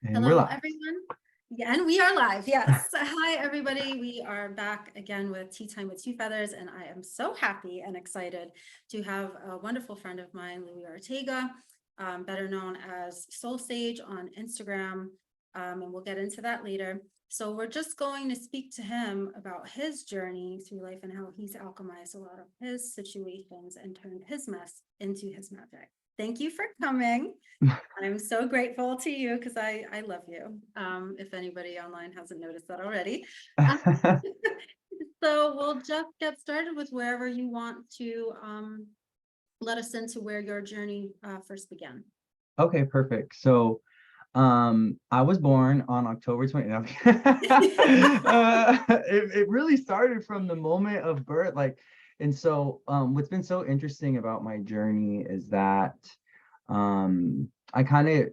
And we're Hello, live. everyone. Yeah, and we are live. Yes. Hi, everybody. We are back again with Tea Time with Two Feathers, and I am so happy and excited to have a wonderful friend of mine, Louie Ortega, better known as Soul Sage on Instagram, and we'll get into that later. So we're just going to speak to him about his journey through life and how he's alchemized a lot of his situations and turned his mess into his magic. Thank you for coming. I'm so grateful to you because I love you. If anybody online hasn't noticed that already. Um, so we'll just get started with wherever you want to let us into where your journey first began. Okay, perfect. So, I was born on October 20th. It really started from the moment of birth. And so, what's been so interesting about my journey is that, I kind of,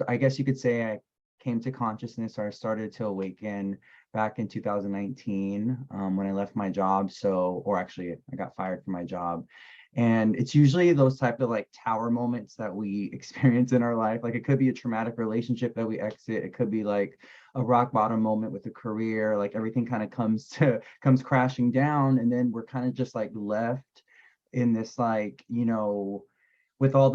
I guess you could say I came to consciousness, or I started to awaken back in 2019, when I left my job. So, or actually I got fired from my job. And it's usually those type of like tower moments that we experience in our life. Like it could be a traumatic relationship that we exit. It could be like a rock bottom moment with a career. Like everything kind of comes crashing down, and then we're kind of just like left in this like, with all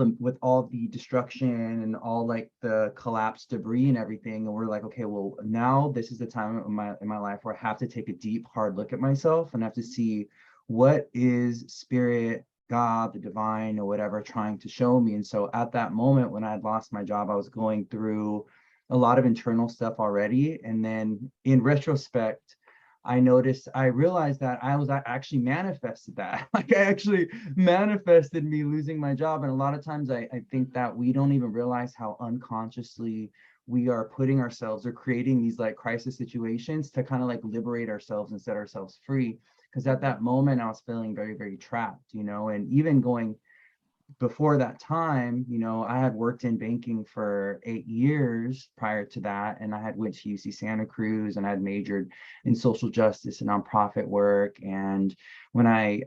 the destruction and all like the collapsed debris and everything. And we're like, okay, well, now this is the time in my life where I have to take a deep, hard look at myself and have to see what is spirit, God, the divine, or whatever trying to show me. And so at that moment when I had lost my job, I was going through a lot of internal stuff already. And then in retrospect, I realized that I actually manifested that. Like I actually manifested me losing my job. And a lot of times I think that we don't even realize how unconsciously we are putting ourselves or creating these like crisis situations to kind of like liberate ourselves and set ourselves free. Because at that moment I was feeling very, very trapped, and even going before that time, I had worked in banking for 8 years prior to that, and I had went to UC Santa Cruz, and I had majored in social justice and nonprofit work. And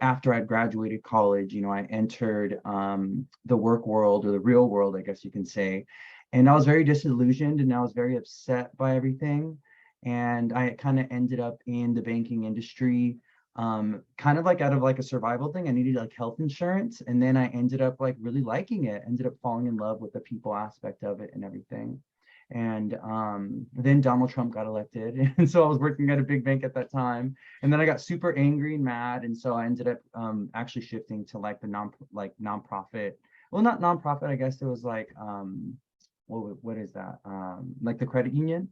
after I'd graduated college, I entered the work world, or the real world, I guess you can say. And I was very disillusioned, and I was very upset by everything. And I kind of ended up in the banking industry, kind of like out of like a survival thing. I needed like health insurance, and then I ended up like really liking it, ended up falling in love with the people aspect of it and everything. And then Donald Trump got elected, and so I was working at a big bank at that time, and then I got super angry and mad, and so I ended up actually shifting to like the nonprofit, well, not nonprofit, I guess it was like what is that, like the credit union.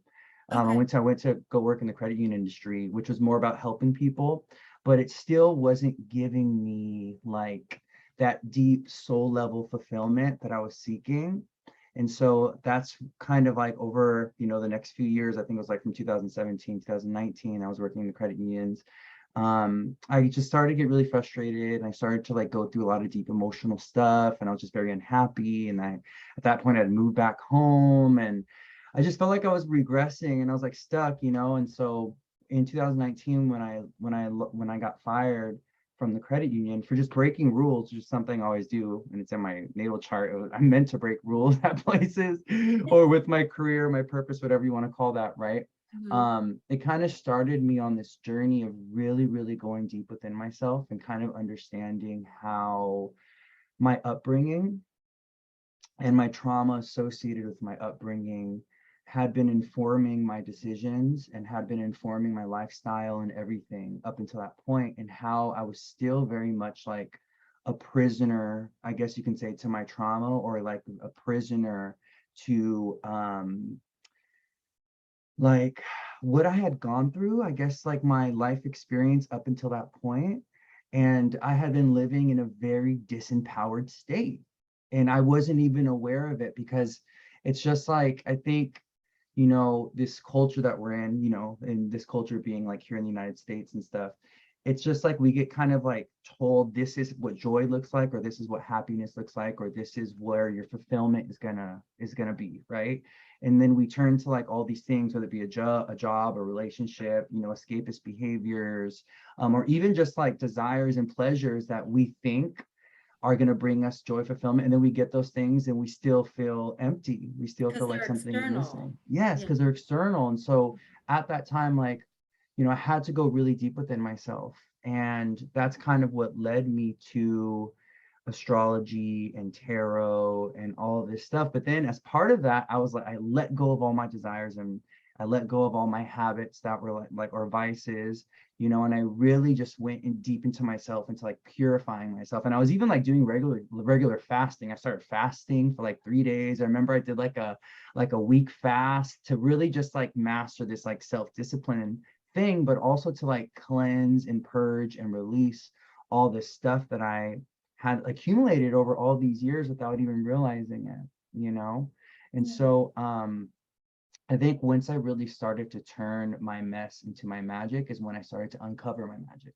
I Okay. went to go work in the credit union industry, which was more about helping people, but it still wasn't giving me like that deep soul level fulfillment that I was seeking. And so that's kind of like over, the next few years. I think it was like from 2017, 2019, I was working in the credit unions. I just started to get really frustrated, and I started to like go through a lot of deep emotional stuff, and I was just very unhappy. And at that point, I'd moved back home, and I just felt like I was regressing, and I was like stuck, And so in 2019, when I got fired from the credit union for just breaking rules, which is something I always do, and it's in my natal chart. I'm meant to break rules at places, or with my career, my purpose, whatever you want to call that, right? Mhm. It kind of started me on this journey of really, really going deep within myself and kind of understanding how my upbringing and my trauma associated with my upbringing had been informing my decisions and had been informing my lifestyle and everything up until that point, and how I was still very much like a prisoner, I guess you can say, to my trauma, or like a prisoner to like what I had gone through, I guess, like my life experience up until that point. And I had been living in a very disempowered state. And I wasn't even aware of it, because it's just like, I think, this culture that we're in, and this culture being like here in the United States and stuff, it's just like we get kind of like told this is what joy looks like, or this is what happiness looks like, or this is where your fulfillment is gonna be, right? And then we turn to like all these things, whether it be a job, a relationship, escapist behaviors, or even just like desires and pleasures that we think are going to bring us joy, fulfillment, and then we get those things and we still feel empty. We still Because feel like they're something is external. missing. Yes, Yeah. because they're external. And so at that time, like, I had to go really deep within myself. And that's kind of what led me to astrology and tarot and all of this stuff. But then as part of that, I was like, I let go of all my desires, and I let go of all my habits that were like or vices, and I really just went in deep into myself, into like purifying myself. And I was even like doing regular fasting. I started fasting for like 3 days. I remember I did like a week fast to really just like master this like self-discipline thing, but also to like cleanse and purge and release all this stuff that I had accumulated over all these years without even realizing it. And Yeah. so I think once I really started to turn my mess into my magic is when I started to uncover my magic.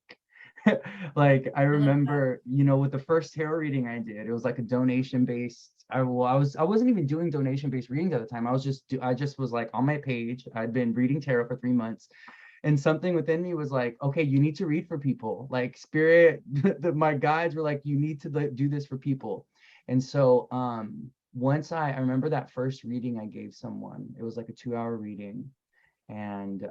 Like I I love that. remember, with the first tarot reading I did, it was like a donation based. I wasn't even doing donation based readings at the time. I just was like on my page. I'd been reading tarot for 3 months, and something within me was like, okay, you need to read for people. Like spirit, my guides were like, you need to do this for people. And so once I remember that first reading I gave someone, it was like a 2-hour reading. And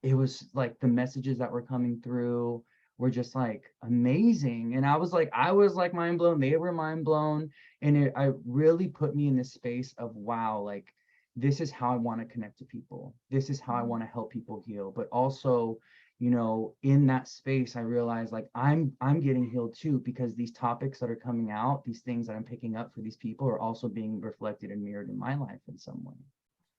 it was like the messages that were coming through were just like amazing. And I was like mind blown, they were mind blown. And I really put me in this space of, wow, like this is how I want to connect to people. This is how I Mhm. want to help people heal. But also, in that space, I realized like I'm getting healed too, because these topics that are coming out, these things that I'm picking up for these people are also being reflected and mirrored in my life in some way,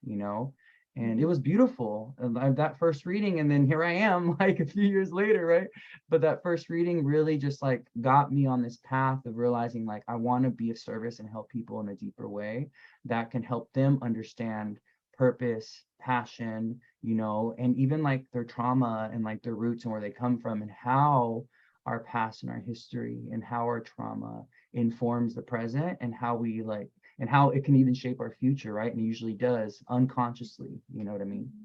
you know and it Mhm. was beautiful. And that first reading, and then here I am like a few years later, right? But that first reading really just like got me on this path of realizing like I want to be of service and help people in a deeper way that can help them understand purpose, passion, and even like their trauma and like their roots and where they come from, and how our past and our history and how our trauma informs the present, and how we like and how it can even shape our future, right? And it usually does unconsciously, you know what I mean? Mhm.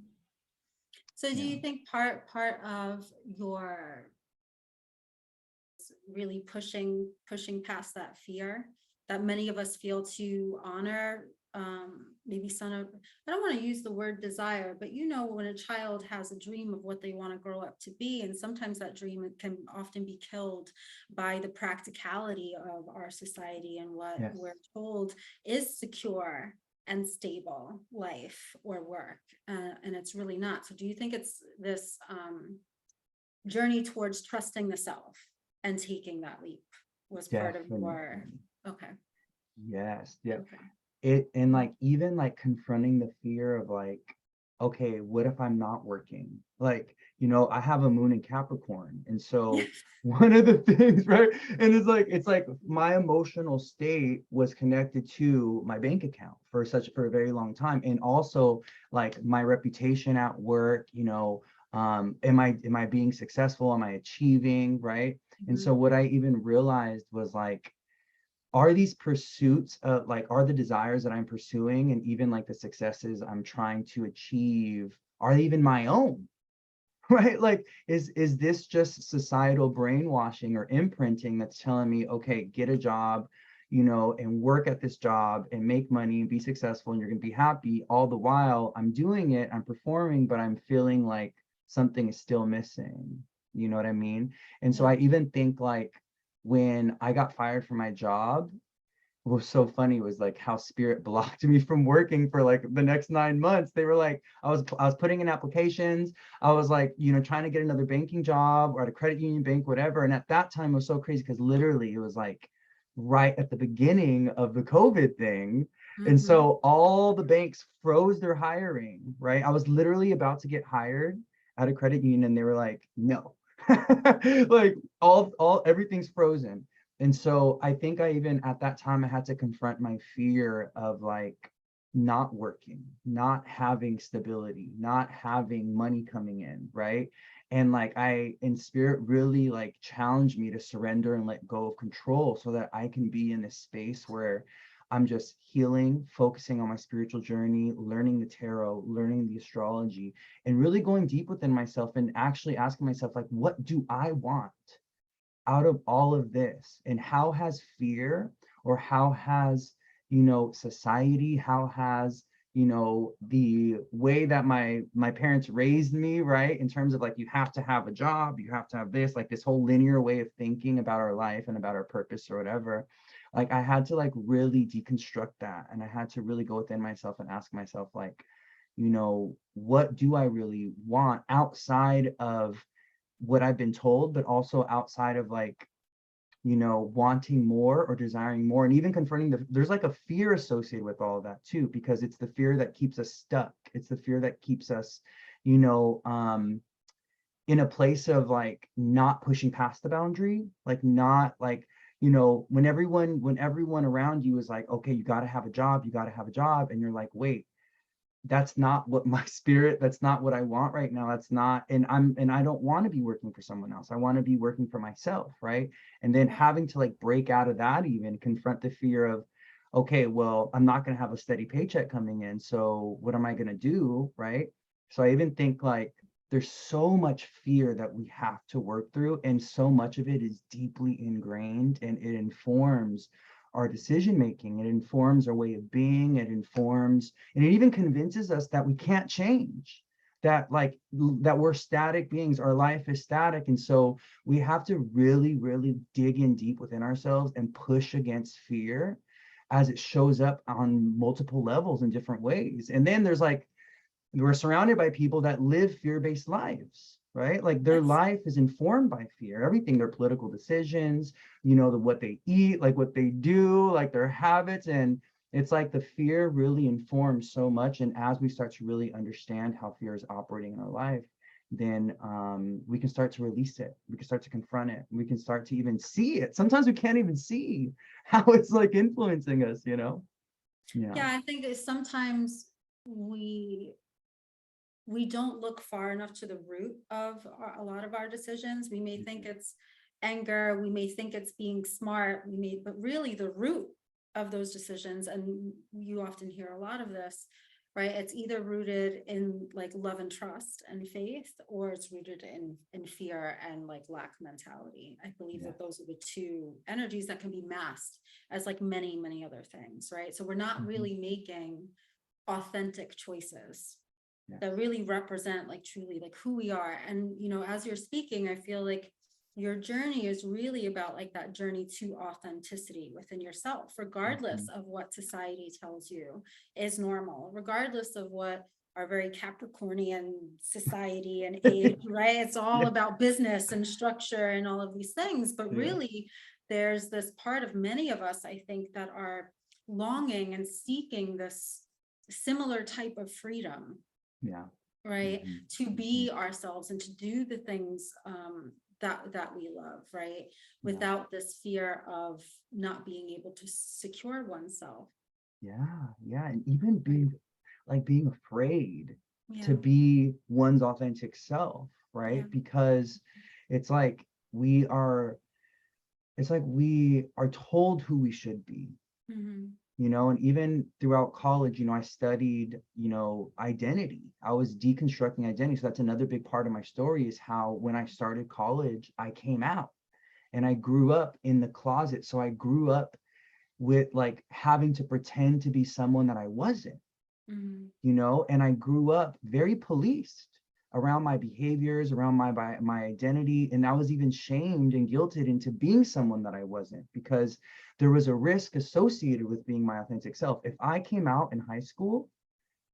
So do Yeah. you think part of your really pushing past that fear that many of us feel to honor, maybe son of, I don't want to use the word desire, but when a child has a dream of what they want to grow up to be, and sometimes that dream can often be killed by the practicality of our society and what Yes. we're told is secure and stable life or work, and it's really not. So do you think it's this journey towards trusting the self and taking that leap was part of your? Definitely. Okay. Yes. Yeah. Okay. It and like even like confronting the fear of like, okay, what if I'm not working? Like, I have a moon in Capricorn. And so one of the things, right? And it's like my emotional state was connected to my bank account for a very long time. And also like my reputation at work, am I being successful? Am I achieving? Right. And Mhm. so what I even realized was like, are these pursuits like are the desires that I'm pursuing, and even like the successes I'm trying to achieve, are they even my own? Right? Like is this just societal brainwashing or imprinting that's telling me, okay, get a job, and work at this job and make money and be successful and you're going to be happy, all the while I'm doing it, I'm performing, but I'm feeling like something is still missing. You know what I mean? And so Yeah. I even think like when I got fired from my job, what was so funny was like how spirit blocked me from working for like the next 9 months. They were like, I was putting in applications. I was like, trying to get another banking job or at a credit union bank, whatever. And at that time it was so crazy because literally it was like right at the beginning of the COVID thing. And Hmm. so all the banks froze their hiring, right? I was literally about to get hired at a credit union and they were like, no. Like all everything's frozen. And so I think I even at that time I had to confront my fear of like not working, not having stability, not having money coming in, right? And like I in spirit really like challenged me to surrender and let go of control so that I can be in this space where I'm just healing, focusing on my spiritual journey, learning the tarot, learning the astrology, and really going deep within myself and actually asking myself, like, what do I want? out of all of this, and how has fear, or how has, society, how has, the way that my parents raised me, right, in terms of like, you have to have a job, you have to have this, like this whole linear way of thinking about our life and about our purpose or whatever. Like I had to like really deconstruct that, and I had to really go within myself and ask myself, like, what do I really want outside of what I've been told, but also outside of like, wanting more or desiring more, and even confronting there's like a fear associated with all of that too, because it's the fear that keeps us stuck. It's the fear that keeps us, you know, um, in a place of like not pushing past the boundary, like not like, when everyone around you is like, okay, you got to have a job, you got to have a job, and you're like, wait, that's not what my spirit, that's not what I want right now, that's not, and I don't want to be working for someone else, I want to be working for myself, right? And then Yeah. having to like break out of that, even confront the fear of, okay, well, I'm not going to have a steady paycheck coming in, so what am I going to do, right? So I even think like there's so much fear that we have to work through, and so much of it is deeply ingrained, and it informs our decision making, it informs our way of being, it informs, and it even convinces us that we can't change, that like that we're static beings, our life is static. And so we have to really, really dig in deep within ourselves and push against fear as it shows up on multiple levels in different ways. And then there's like, we're surrounded by people that live fear-based lives, right? Like their Yes. life is informed by fear, everything, their political decisions, what they eat, like what they do, like their habits. And it's like the fear really informs so much. And as we start to really understand how fear is operating in our life, then we can start to release it, we can start to confront it, we can start to even see it. Sometimes we can't even see how it's like influencing us. Yeah. Yeah, I think that sometimes we don't look far enough to the root of a lot of our decisions. We may think it's anger, we may think it's being smart, but really the root of those decisions, and you often hear a lot of this, right? It's either rooted in like love and trust and faith, or it's rooted in fear and like lack mentality. I believe Yeah. that those are the two energies that can be masked as like many, many other things, right? So we're not Mhm. really making authentic choices Yes. that really represent like truly like who we are. And as you're speaking, I feel like your journey is really about like that journey to authenticity within yourself, regardless Mhm. of what society tells you is normal, regardless of what our very Capricornian society and age, right? It's all Yeah. about business and structure and all of these things. But Yeah. really, there's this part of many of us, I think, that are longing and seeking this similar type of freedom, Yeah. right? Mhm. To Mhm. be ourselves and to do the things that we love, right? Yeah. Without this fear of not being able to secure oneself, Yeah. Yeah. And even right? being afraid to Yeah, be one's authentic self, yeah, right? Because it's like we are, it's like we are told who we should be, hmm, and even throughout college, I studied, identity. I was deconstructing identity. So that's another big part of my story, is how when I started college, I came out and I grew up in the closet. So I grew up with like having to pretend to be someone that I wasn't, hmm, and I grew up very policed around my behaviors, around my identity, and I was even shamed and guilted into being someone that I wasn't, because there was a risk associated with being my authentic self. If I came out in high school,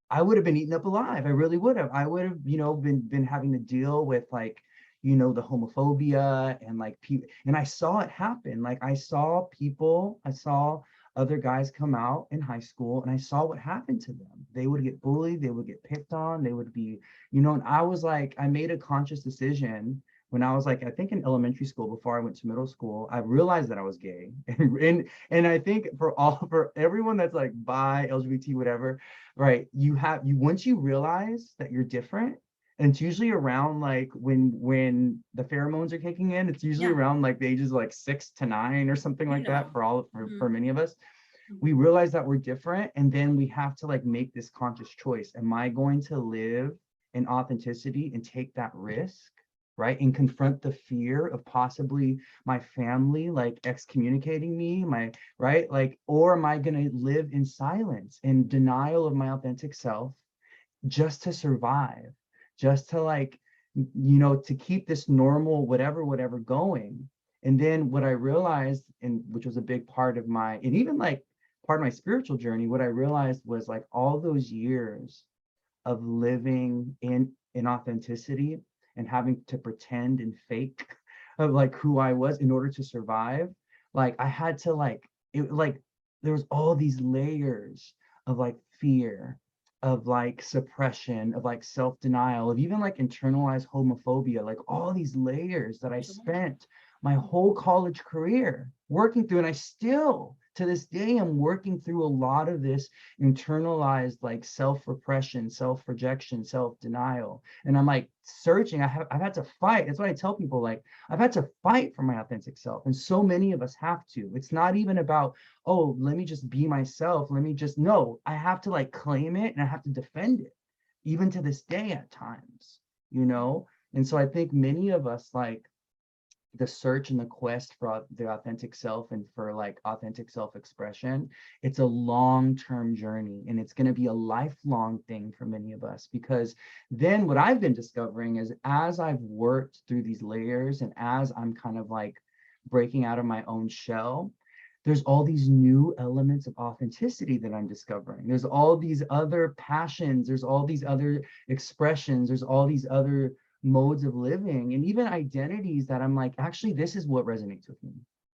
I would have been eaten up alive. I really would have. I would have, been having to deal with like, the homophobia and like people. And I saw it happen. Like I saw other guys come out in high school, and I saw what happened to them. They would get bullied, they would get picked on, they would be, and I was like, I made a conscious decision when I was like, I think in elementary school, before I went to middle school, I realized that I was gay. And I think for everyone that's like bi, LGBT, whatever, right, you once you realize that you're different, and it's usually around like when the pheromones are kicking in, it's usually yeah, around like the ages of like 6 to 9 or something like that, for hmm, many of us. We hmm, realize that we're different, and then we have to like make this conscious choice. Am I going to live in authenticity and take that risk, right? And confront the fear of possibly my family like excommunicating me, my right? Like, or am I gonna live in silence and denial of my authentic self just to survive, just to like, to keep this normal, whatever going. And then what I realized, and which was a big part of my, and even like part of my spiritual journey, what I realized was like all those years of living in authenticity and having to pretend and fake of like who I was in order to survive. Like I had to like it like there was all these layers of like fear, of like suppression, of like self-denial, of even like internalized homophobia, like all these layers that I spent my whole college career working through. And I still to this day am working through a lot of this internalized like self-repression, self-rejection, self-denial. And I'm like searching. I've had to fight. That's what I tell people, like I've had to fight for my authentic self. And so many of us have to. It's not even about, oh, let me just be myself. Let me just, no, I have to like claim it and I have to defend it, even to this day at times, you know? And so I think many of us like the search and the quest for the authentic self and for like authentic self-expression, it's a long-term journey and it's going to be a lifelong thing for many of us. Because then what I've been discovering is as I've worked through these layers and as I'm kind of like breaking out of my own shell, there's all these new elements of authenticity that I'm discovering. There's all these other passions, there's all these other expressions, there's all these other modes of living and even identities that I'm like, actually, this is what resonates with me.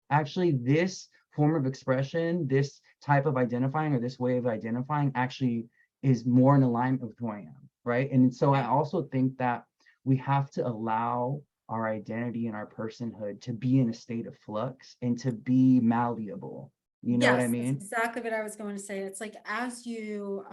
Actually, this form of expression, this type of identifying or this way of identifying actually is more in alignment with who I am, right? And so I also think that we have to allow our identity and our personhood to be in a state of flux and to be malleable. You know what I Yes, that's mean? exactly what I was going to say. It's like as you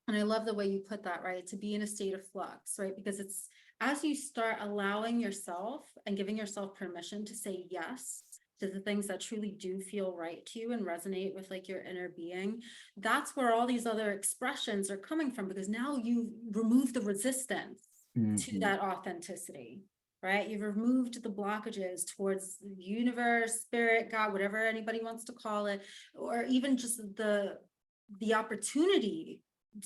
and I love the way you put that, right? To be in a state of flux, right? Because it's as you start allowing yourself and giving yourself permission to say yes to the things that truly do feel right to you and resonate with like your inner being, that's where all these other expressions are coming from, because now you remove the resistance to Mm-hmm. that authenticity, right? You've removed the blockages towards the universe, spirit, God, whatever anybody wants to call it, or even just the opportunity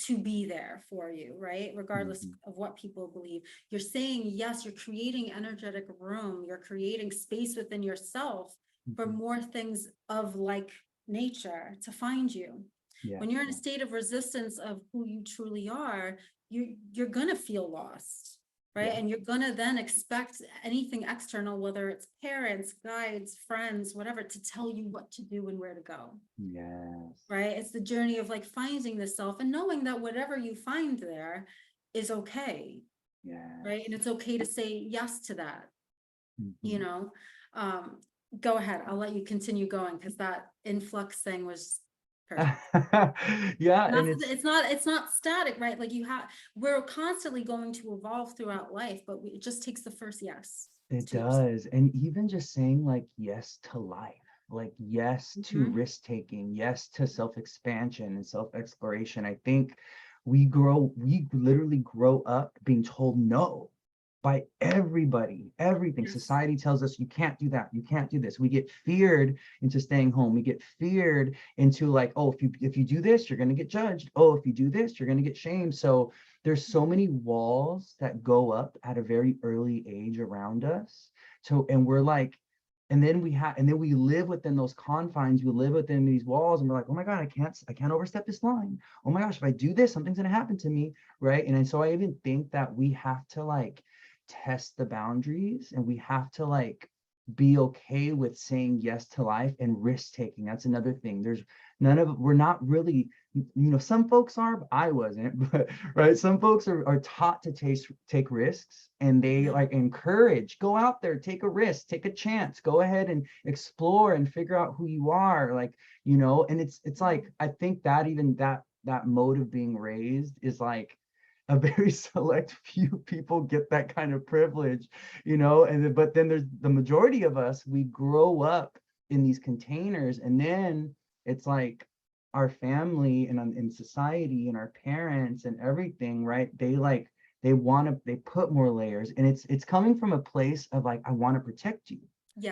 to be there for you, right? Regardless Mm-hmm. of what people believe. You're saying yes, you're creating energetic room, you're creating space within yourself for Mm-hmm. more things of like nature to find you. Yeah, When you're in a yeah. state of resistance of who you truly are, you're gonna feel lost, right? Yeah. And you're gonna then expect anything external, whether it's parents, guides, friends, whatever, to tell you what to do and where to go, Yes. right? It's the journey of like finding the self and knowing that whatever you find there is okay, right? And Yes. it's okay to say yes to that, you Mm-hmm. know? Um, Go ahead. I'll let you continue going because that influx thing was perfect. Yeah, And and that's it's it's not static, right? Like we're constantly going to evolve throughout life, but it just takes the first yes it to yourself. does. And even just saying like yes to life, like yes to Mhm. risk taking, yes to self-expansion and self-exploration. I think we literally grow up being told no by everybody, everything. Yes. Society tells us you can't do that, you can't do this. We get feared into staying home. We get feared into like, oh, if you do this, you're gonna get judged. Oh, if you do this, you're gonna get shamed. So there's so many walls that go up at a very early age around us. So, and we're like, and then we live within those confines, we live within these walls, and we're like, oh my God, I can't overstep this line. Oh my gosh, if I do this, something's gonna happen to me, right? And so I even think that we have to like test the boundaries and we have to like be okay with saying yes to life and risk taking. That's another thing. There's we're not really, some folks are, but I wasn't, but right. Some folks are taught to take risks and they Yeah. like encourage, go out there, take a risk, take a chance, go ahead and explore and figure out who you are. Like, and it's like, I think that even that mode of being raised is like a very select few people get that kind of privilege, but then there's the majority of us, we grow up in these containers, and then it's like our family and in society and our parents and everything, right? They like they put more layers, and it's coming from a place of like, I want to protect you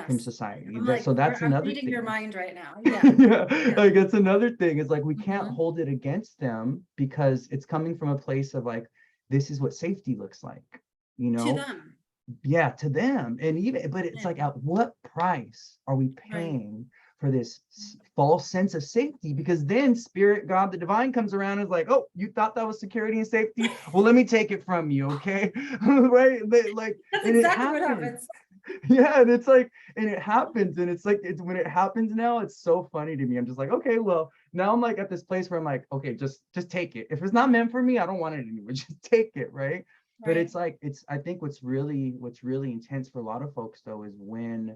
from Yes. society. I'm That, like, so that's I'm another reading your thing. mind right now. Yeah. Yeah, Yeah. like that's another thing. It's like we can't Hmm. hold it against them because it's coming from a place of like, this is what safety looks like, you To know? them. Yeah, to them. And even, but it's Yeah. like, at what price are we Right. paying for this false sense of safety? Because then spirit, God, the divine comes around and is like, oh, you thought that was security and safety? Well, let me take it from you, okay? Right? Like, That's and it exactly what happens. happens. Yeah, and it's like, and it happens, and it's like, it's when it happens now, it's so funny to me. I'm just like, okay, well, now I'm like at this place where I'm like, okay, just take it. If it's not meant for me, I don't want it anymore. Just take it, right? But Right. it's like, it's, I think what's really intense for a lot of folks though is when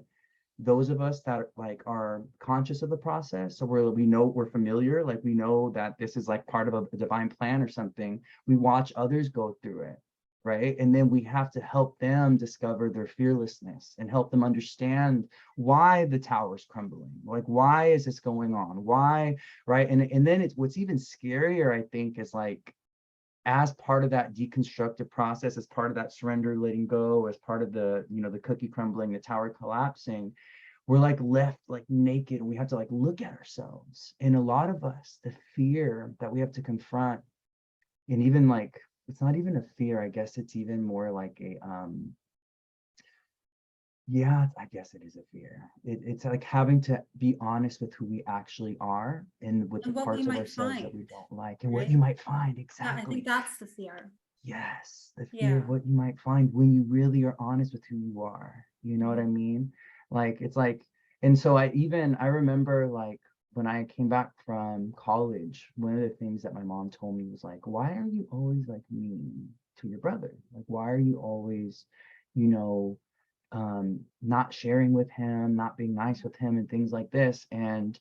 those of us that like are conscious of the process, so we know, we're familiar, like we know that this is like part of a divine plan or something, we watch others go through it, right? And then we have to help them discover their fearlessness and help them understand why the tower's crumbling, like why is this going on, why, right? And then it's, what's even scarier, I think, is like, as part of that deconstructive process, as part of that surrender, letting go, as part of the, the cookie crumbling, the tower collapsing, we're like left like naked, and we have to like look at ourselves. And a lot of us, the fear that we have to confront, and even like, it's not even a fear, I guess it's even more like a yeah, I guess it is a fear. It's like having to be honest with who we actually are and with the And what we parts of might ourselves that find, we don't like, and what right? you might find. That I think Exactly. that's the fear. Yes, the fear Yeah. of what you might find when you really are honest with who you are. You know what I Mhm. mean? Like, it's like, and so I remember like when I came back from college, one of the things that my mom told me was like, why are you always like mean to your brother? Like, why are you always, you know, not sharing with him, not being nice with him, and things like this? And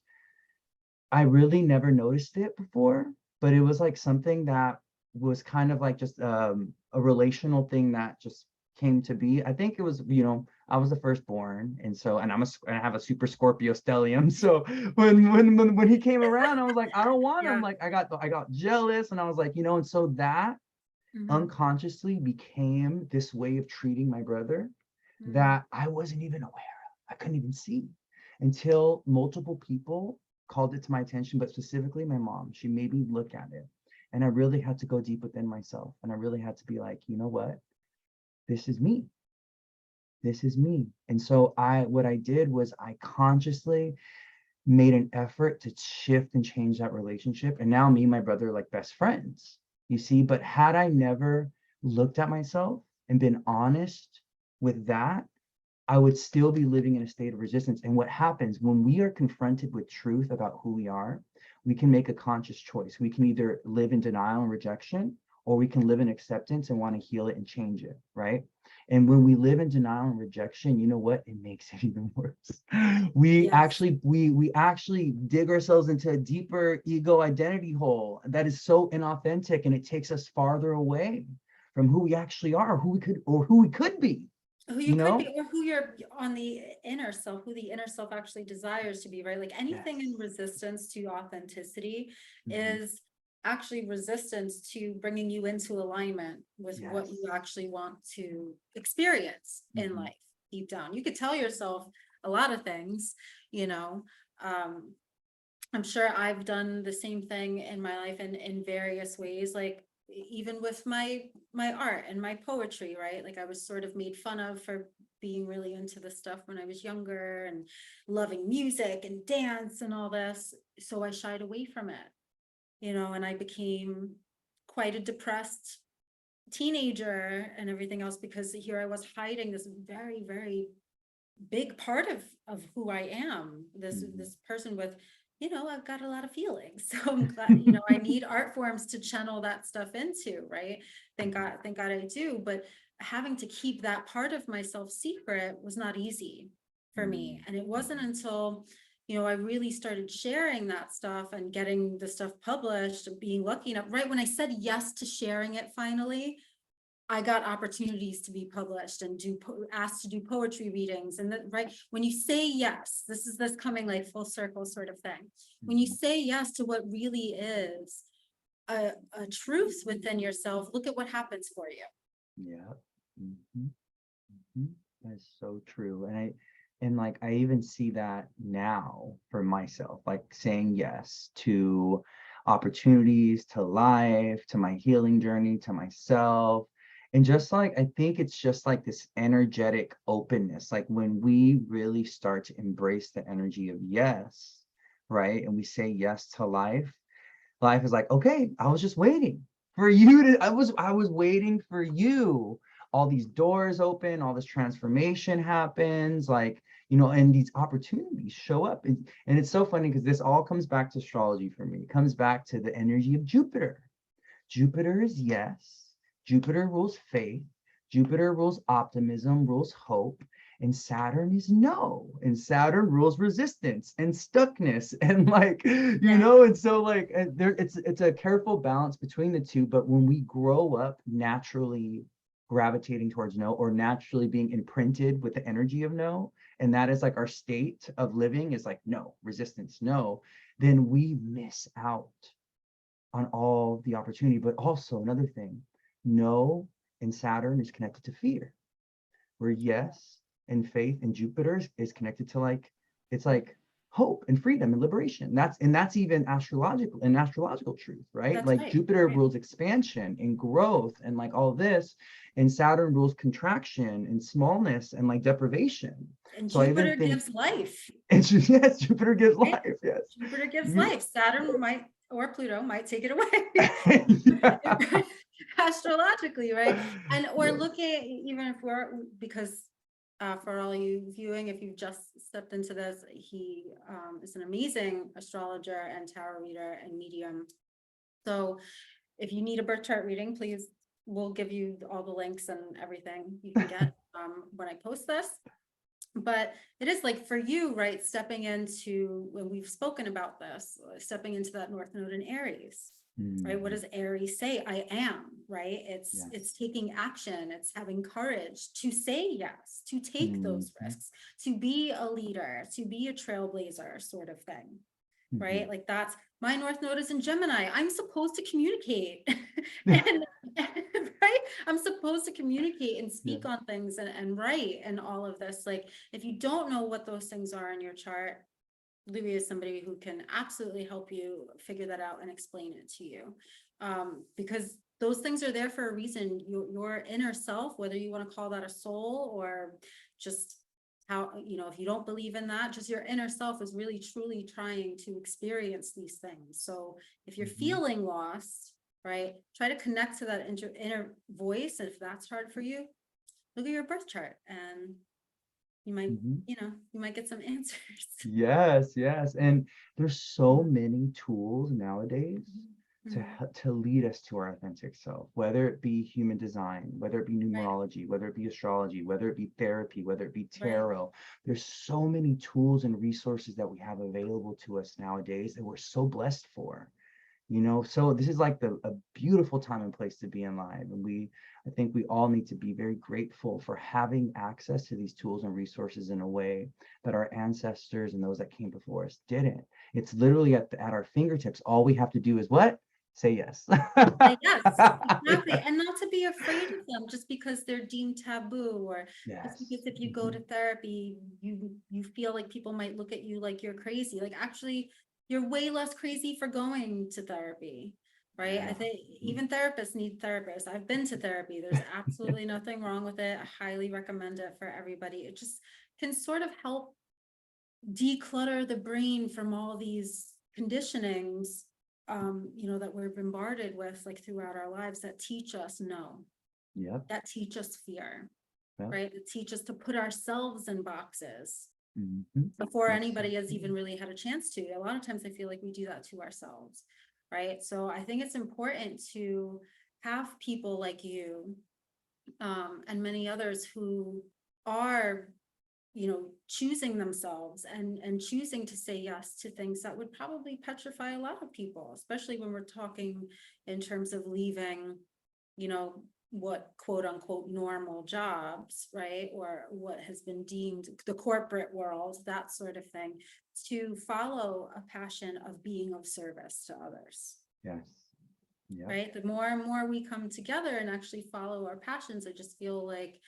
I really never noticed it before, but it was like something that was kind of like just a relational thing that just came to be. I think it was, I was the firstborn, and so, and I have a super Scorpio stellium. So when he came around, I was like, I don't want him. Yeah. Like I got jealous, and I was like, and so that Hmm. unconsciously became this way of treating my brother Hmm. that I wasn't even aware of. I couldn't even see until multiple people called it to my attention, but specifically my mom. She made me look at it. And I really had to go deep within myself. And I really had to be like, you know what? This is me. This is me. And so what I did was I consciously made an effort to shift and change that relationship. And now me and my brother are like best friends, you see. But had I never looked at myself and been honest with that, I would still be living in a state of resistance. And what happens when we are confronted with truth about who we are, we can make a conscious choice. We can either live in denial and rejection, or we can live in acceptance and want to heal it and change it, right? And when we live in denial and rejection, you know what? It makes it even worse. Yes. We actually dig ourselves into a deeper ego identity hole that is so inauthentic, and it takes us farther away from who we actually are, who we could be, Who you you could be, know? or who you're on the inner self, who the inner self actually desires to be, right? Like anything in Yes. resistance to authenticity Mhm. is actually resistance to bringing you into alignment with what you Yes. actually want to experience in Mhm. life deep down. You could tell yourself a lot of things, you know. Um, I'm sure I've done the same thing in my life in various ways, like even with my art and my poetry, right? Like I was sort of made fun of for being really into this stuff when I was younger and loving music and dance and all this. So I shied away from it, and I became quite a depressed teenager and everything else because here I was hiding this very, very big part of who I am. This Mhm. this person with, I've got a lot of feelings. So I'm glad, I need art forms to channel that stuff into, right? Mhm. Thank God I do. But having to keep that part of myself secret was not easy for me. Mhm. And it wasn't Mhm. until, I really started sharing that stuff and getting the stuff published and being lucky enough, right? When I said yes to sharing it finally, I got opportunities to be published and asked to do poetry readings. And that, right, when you say yes, this is this coming like full circle sort of thing. When you Mhm. say yes to what really is a truth within yourself, look at what happens for you. Yeah. Hmm. Hmm. That's so true. And like I even see that now for myself, like saying yes to opportunities, to life, to my healing journey, to myself. And just like I think it's just like this energetic openness. Like when we really start to embrace the energy of yes, right? And we say yes to life, life is like, okay, I was just waiting for you to, I was waiting for you. All these doors open, all this transformation happens, like, and these opportunities show up. And it's so funny because this all comes back to astrology for me. It comes back to the energy of Jupiter. Jupiter is yes. Jupiter rules faith. Jupiter rules optimism, rules hope. And Saturn is no. And Saturn rules resistance and stuckness. And like, Yeah, and so like there it's a careful balance between the two. But when we grow up naturally gravitating towards no, or naturally being imprinted with the energy of no, and that is like our state of living is like no, resistance, no, then we miss out on all the opportunity. But also another thing, no in Saturn is connected to fear, where yes and faith in Jupiter is connected to like it's like hope and freedom and liberation. That's even astrological truth, right? that's Like right. Jupiter Right. rules expansion and growth and like all this, and Saturn rules contraction and smallness and like deprivation. And So I even Jupiter think gives life, it's yes, Jupiter gives right? life. Yes. Jupiter gives You, life. Saturn might, or Pluto might take it yeah. away astrologically, right? And we're Yes. looking, even if we're, because for all you viewing, if you've just stepped into this, he is an amazing astrologer and tarot reader and medium. So if you need a birth chart reading, please, we'll give you all the links and everything you can get when I post this. But it is like for you, right, stepping into, when we've spoken about this, stepping into that North Node in Aries, right? What Mhm. does Aries say? I am, right? It's Yes. taking action, it's having courage to say yes, to take those Mhm. risks, to be a leader, to be a trailblazer sort of thing, right? Mhm. Like that's my North Node is in Gemini. I'm supposed to communicate and right. I'm supposed to communicate and Yeah. speak on things and write and all of this. Like if you don't know what those things are in your chart, Louie is somebody who can absolutely help you figure that out and explain it to you. Because those things are there for a reason. Your inner self, whether you want to call that a soul or just how, if you don't believe in that, just your inner self is really truly trying to experience these things. So if you're Mhm. feeling lost, right, try to connect to that inner voice. And if that's hard for you, look at your birth chart and you might, Mhm. you might get some answers. Yes, yes. And there's so many tools nowadays Mhm. to lead us to our authentic self, whether it be human design, whether it be Right, numerology, whether it be astrology, whether it be therapy, whether it be right. tarot. There's so many tools and resources that we have available to us nowadays that we're so blessed for. So this is like a beautiful time and place to be in life, and I think we all need to be very grateful for having access to these tools and resources in a way that our ancestors and those that came before us didn't. It's literally at our fingertips. All we have to do is what? Say yes. Say yes, exactly. Yeah. And not to be afraid of them just because they're deemed taboo, or just Yes. because if you go Mhm. to therapy, you feel like people might look at you like you're crazy. Like actually, you're way less crazy for going to therapy, right? I Yeah. think Mhm. even therapists need therapists. I've been to therapy. There's absolutely nothing wrong with it. I highly recommend it for everybody. It just can sort of help declutter the brain from all these conditionings that we're bombarded with like throughout our lives that teach us no, Yep. that teach us fear, Yep. right? That teach us to put ourselves in boxes Mhm. before That's so anybody has true. even really had a chance to. A lot of times I feel like we do that to ourselves, right? So I think it's important to have people like you and many others who are choosing themselves and choosing to say yes to things that would probably petrify a lot of people, especially when we're talking in terms of leaving, what quote unquote normal jobs, right? Or what has been deemed the corporate world, that sort of thing, to follow a passion of being of service to others. Yes. right? The more and more we come together and actually follow our passions, I just feel like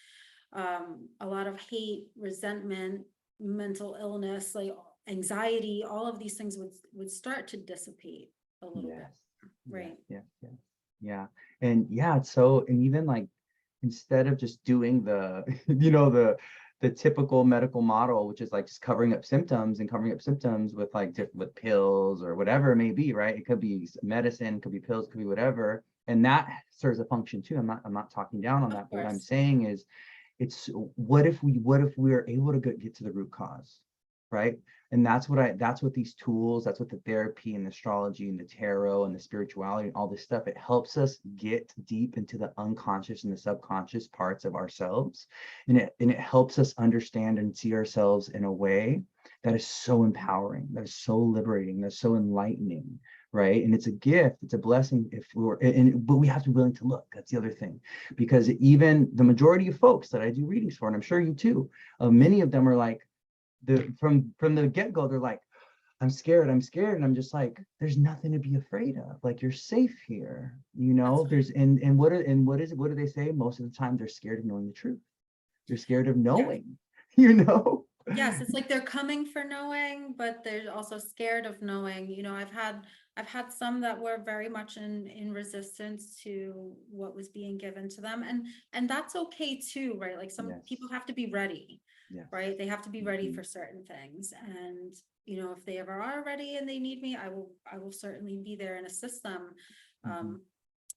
a lot of hate, resentment, mental illness, like anxiety, all of these things would start to dissipate a little bit, Yes. Yes. right? Yes. Yes. Yeah. And yeah, so, and even like, instead of just doing the, the typical medical model, which is like just covering up symptoms and covering up symptoms with like with pills or whatever it may be, right? It could be medicine, could be pills, could be whatever. And that serves a function too. I'm not talking down on Of that, but what I'm course. saying is, it's what if we are able to get to the root cause, right? And that's what these tools, that's what the therapy and the astrology and the tarot and the spirituality and all this stuff, it helps us get deep into the unconscious and the subconscious parts of ourselves, and it helps us understand and see ourselves in a way that is so empowering, that is so liberating, that's so enlightening, right? And it's a gift, it's a blessing if we're but we have to be willing to look. That's the other thing, because even the majority of folks that I do readings for, and I'm sure you too, many of them are like, from the get-go, they're like, I'm scared. And I'm just like, there's nothing to be afraid of. Like, you're safe here. That's right. There's what do they say? Most of the time they're scared of knowing the truth. They're scared of Yes. knowing, you know? Yes, it's like they're coming for knowing, but they're also scared of knowing. I've had some that were very much in resistance to what was being given to them, and that's okay too, right? Like some Yes, people have to be ready, yes. right? They have to be ready Mhm, for certain things, and if they ever are ready and they need me, I will certainly be there and assist them. mhm. Um,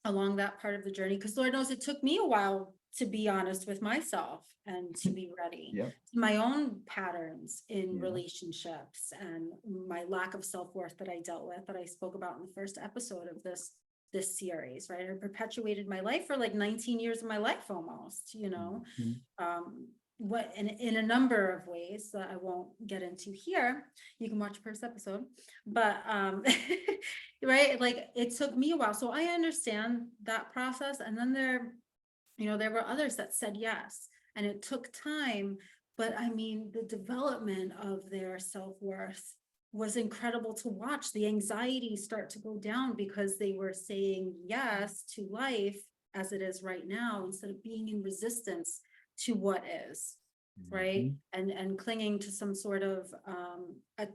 Along that part of the journey, because Lord knows it took me a while to be honest with myself and to be ready Yep, to my own patterns in yeah. relationships and my lack of self-worth that I dealt with, that I spoke about in the first episode of this series, right? I perpetuated my life for like 19 years of my life almost, Mhm. um, what in a number of ways that I won't get into here. You can watch the first episode, but right, like it took me a while, so I understand that process. And then there were others that said yes, and it took time, but I mean, the development of their self-worth was incredible to watch. The anxiety start to go down because they were saying yes to life as it is right now, instead of being in resistance to what is, right? Mhm. And clinging to some sort of a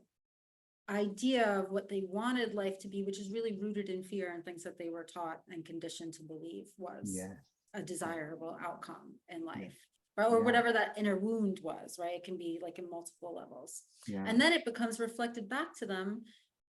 idea of what they wanted life to be, which is really rooted in fear and things that they were taught and conditioned to believe was Yes, a yes, desirable outcome in yes, life, or yeah, whatever that inner wound was, right? It can be like in multiple levels. yeah. And then it becomes reflected back to them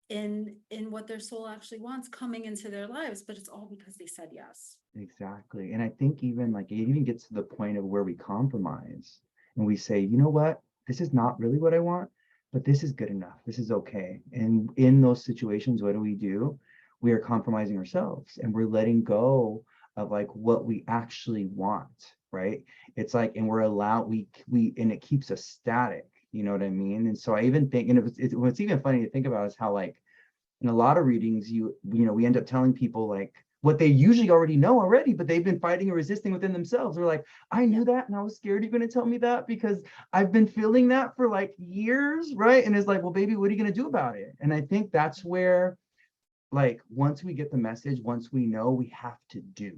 in what their soul actually wants coming into their lives, but it's all because they said yes. Exactly. And I think even like it even gets to the point of where we compromise and we say, you know what, this is not really what I want, but this is good enough. This is okay. And in those situations, what do? We are compromising ourselves and we're letting go of like what we actually want, right? It's like, and we're allowed, and it keeps us static. You know what I mean? And so I even think, and what's even funny to think about is how like in a lot of readings, we end up telling people like what they usually already know already, but they've been fighting and resisting within themselves. They're like, I Yeah. knew that and I was scared you're going to tell me that because I've been feeling that for like years, right? And it's like, well, baby, what are you going to do about it? And I think that's where, like, once we get the message, once we know, we have to do.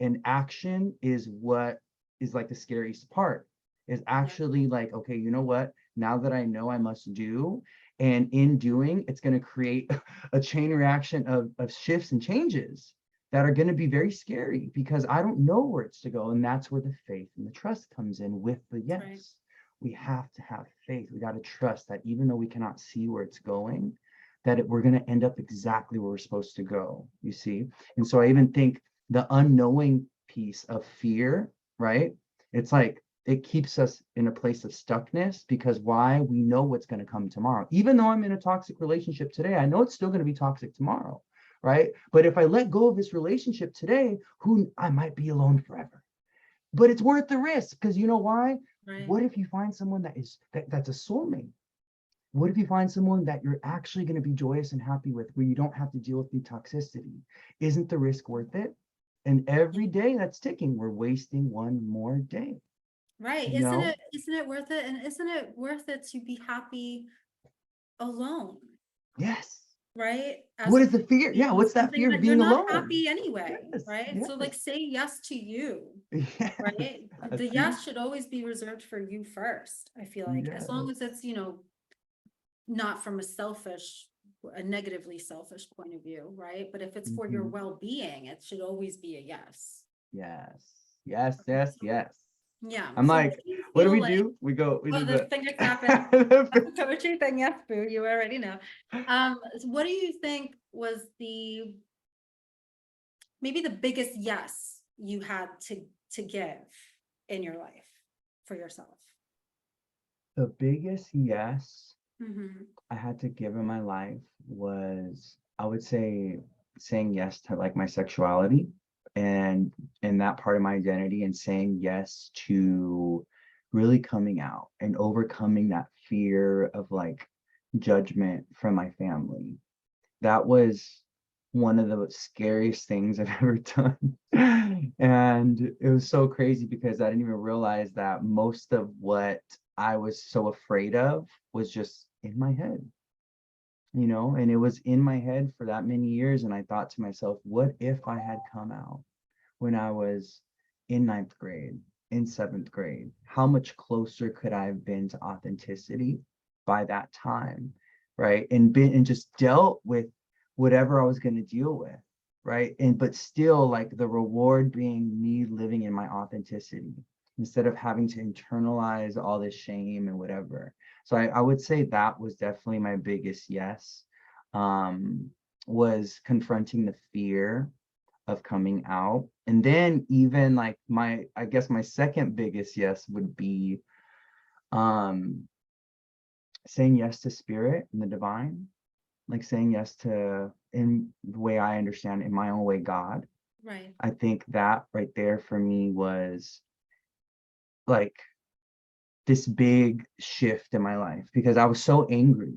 And action is what is like the scariest part, is Yeah. actually like, okay, you know what, now that I know I must do, and in doing it's going to create a chain reaction of shifts and changes that are going to be very scary because I don't know where it's to go. And that's where the faith and the trust comes in with the That's right. yes. We have to have faith. We got to trust that even though we cannot see where it's going, we're going to end up exactly where we're supposed to go, you see. And so I even think the unknowing piece of fear, right? It's like it keeps us in a place of stuckness because why? We know what's going to come tomorrow. Even though I'm in a toxic relationship today, I know it's still going to be toxic tomorrow, right? But if I let go of this relationship today, who I might be alone forever. But it's worth the risk because you know why? Right. What if you find someone that's a soulmate? What if you find someone that you're actually going to be joyous and happy with, where you don't have to deal with the toxicity? Isn't the risk worth it? And every day that's ticking, we're wasting one more day. Right. You Isn't know? it isn't it worth it? And isn't it worth it to be happy alone? Yes. right? As What is opposed the fear? to Yeah, doing what's that something fear of that you're being not alone? happy anyway, Yes, right? So yes, like say yes to you, yes. right? The See? yes should always be reserved for you first. I feel like as long Yes. as it's, not from a negatively selfish point of view, right? But if it's for your Hmm. well-being, it should always be a yes. Yes. Yes, Okay, yes, so yes. yeah. I'm So like, what do you what do feel we like? do? We Oh, do the the finger snapping. That's the poetry thing. Yes, boo, you already know. So what do you think was maybe the biggest yes you had to give in your life for yourself? the biggest yes Hmm. I had to give in my life was, I would say, saying yes to like my sexuality and that part of my identity, and saying yes to really coming out and overcoming that fear of like judgment from my family. That was one of the scariest things I've ever done. And it was so crazy because I didn't even realize that most of what I was so afraid of was just in my head, and it was in my head for that many years. And I thought to myself, what if I had come out when I was in ninth grade, in seventh grade? How much closer could I have been to authenticity by that time? Right. And just dealt with whatever I was going to deal with. Right. But still, like, the reward being me living in my authenticity instead of having to internalize all this shame and whatever. So I would say that was definitely my biggest yes, um, was confronting the fear of coming out. And then even like I guess my second biggest yes would be um saying yes to spirit and the divine, like saying yes to, in the way I understand, in my own way, God. Right. I think that right there for me was like this big shift in my life, because I was so angry.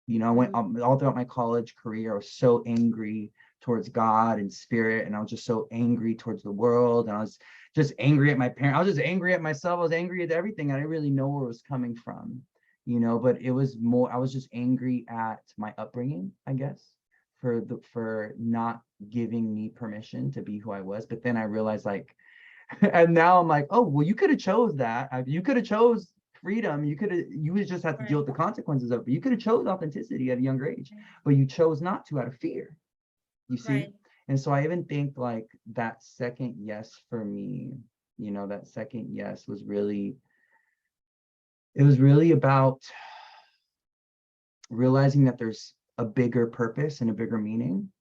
I went Mhm. all throughout my college career. I was so angry towards God and spirit, and I was just so angry towards the world, and I was just angry at my parents. I was just angry at myself. I was angry at everything. I didn't really know where it was coming from, but it was more, I was just angry at my upbringing, I guess, for not giving me permission to be who I was. But then I realized, like, and now I'm like, oh, well, you could have chose that. You could have chose freedom. You would just have to deal Right. with the consequences of it. You could have chose authenticity at a younger age, but you chose not to out of fear, you see? Right. And so I even think like that second yes for me, that second yes it was really about realizing that there's a bigger purpose and a bigger meaning,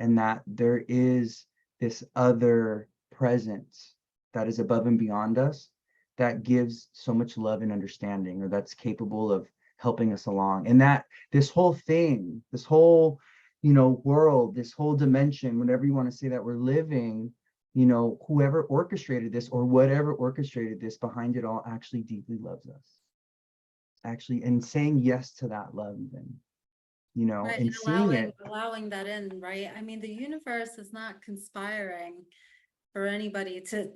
and that there is this other presence that is above and beyond us, that gives so much love and understanding, or that's capable of helping us along. And that this whole thing, this whole, world, this whole dimension, whatever you want to say, that we're living, whoever orchestrated this or whatever orchestrated this behind it all actually deeply loves us, actually, and saying yes to that love even, Right. And and seeing it. allowing that in, right? I mean, the universe is not conspiring for anybody to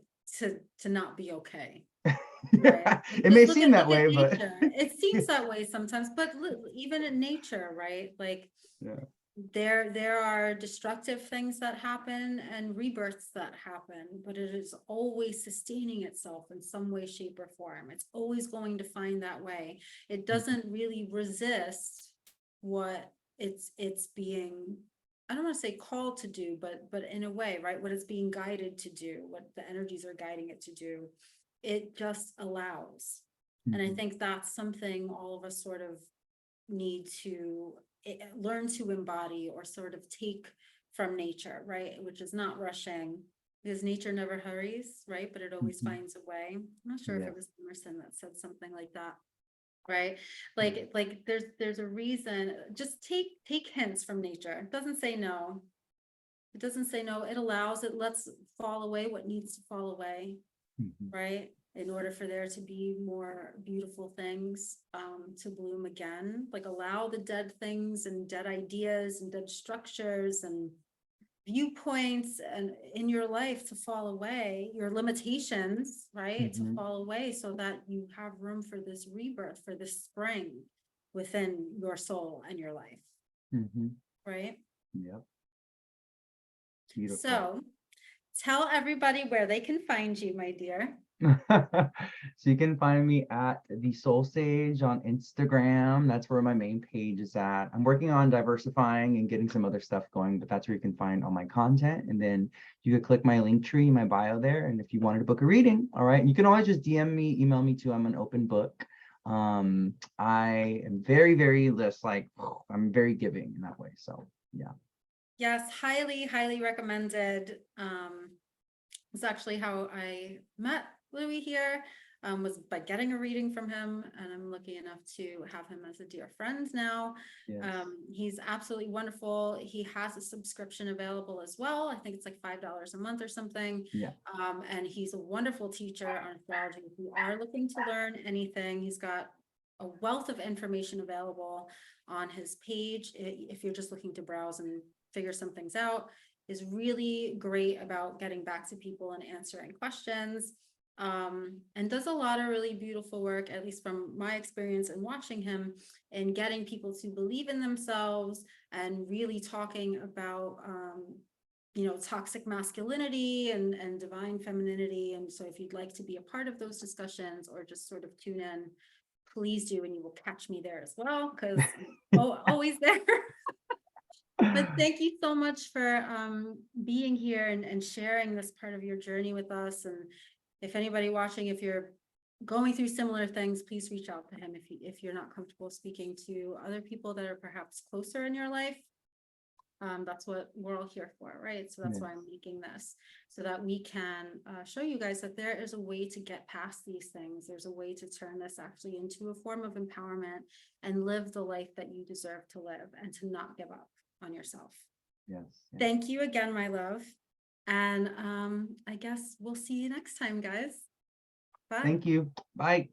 not be okay. Right. Yeah, Like it may just seem that look at way, but nature. It seems that way sometimes, but even in nature, right? Like yeah. there are destructive things that happen and rebirths that happen, but it is always sustaining itself in some way, shape, or form. It's always going to find that way. It doesn't really resist what it's being, I don't want to say called to do, but in a way, right? What it's being guided to do, what the energies are guiding it to do. It just allows. And I Mhm. think that's something all of us sort of need to learn to embody or sort of take from nature, right? Which is not rushing, because nature never hurries, right? But it always Mhm. finds a way. I'm not sure if Yes. it was Emerson that said something like that, right? Yeah. Like there's a reason. Just take hints from nature. It doesn't say no. It doesn't say no. It allows, it lets fall away what needs to fall away, Mhm. right? In order for there to be more beautiful things to bloom again, like allow the dead things and dead ideas and dead structures and viewpoints and in your life to fall away, your limitations, right? To Mhm. fall away so that you have room for this rebirth, for this spring within your soul and your life. Mhm. right? Yep. Beautiful. So tell everybody where they can find you, my dear. So you can find me at the Soul Sage on Instagram. That's where my main page is at. I'm working on diversifying and getting some other stuff going, but that's where you can find all my content. And then you could click my link tree, my bio there. And if you wanted to book a reading, all right, you can always just DM me, email me too. I'm an open book. I am very, very less like I'm very giving in that way. So yeah. Yes, highly, highly recommended. It's actually how I met Louie here, was by getting a reading from him, and I'm lucky enough to have him as a dear friend now. Yes. He's absolutely wonderful. He has a subscription available as well. I think it's like $5 a month or something. Yeah. And he's a wonderful teacher on astrology. If you are looking to learn anything, he's got a wealth of information available on his page. If you're just looking to browse and figure some things out, is really great about getting back to people and answering questions, and does a lot of really beautiful work, at least from my experience in watching him, and getting people to believe in themselves and really talking about toxic masculinity and divine femininity. And so if you'd like to be a part of those discussions or just sort of tune in, please do, and you will catch me there as well, because always there. But thank you so much for being here and sharing this part of your journey with us. And if anybody watching, if you're going through similar things, please reach out to him if you're not comfortable speaking to other people that are perhaps closer in your life. That's what we're all here for, right? So that's why I'm making this, so that we can show you guys that there is a way to get past these things. There's a way to turn this actually into a form of empowerment and live the life that you deserve to live, and to not give up on yourself. Yes. Thank you again, my love. And I guess we'll see you next time, guys. Bye. Thank you. Bye.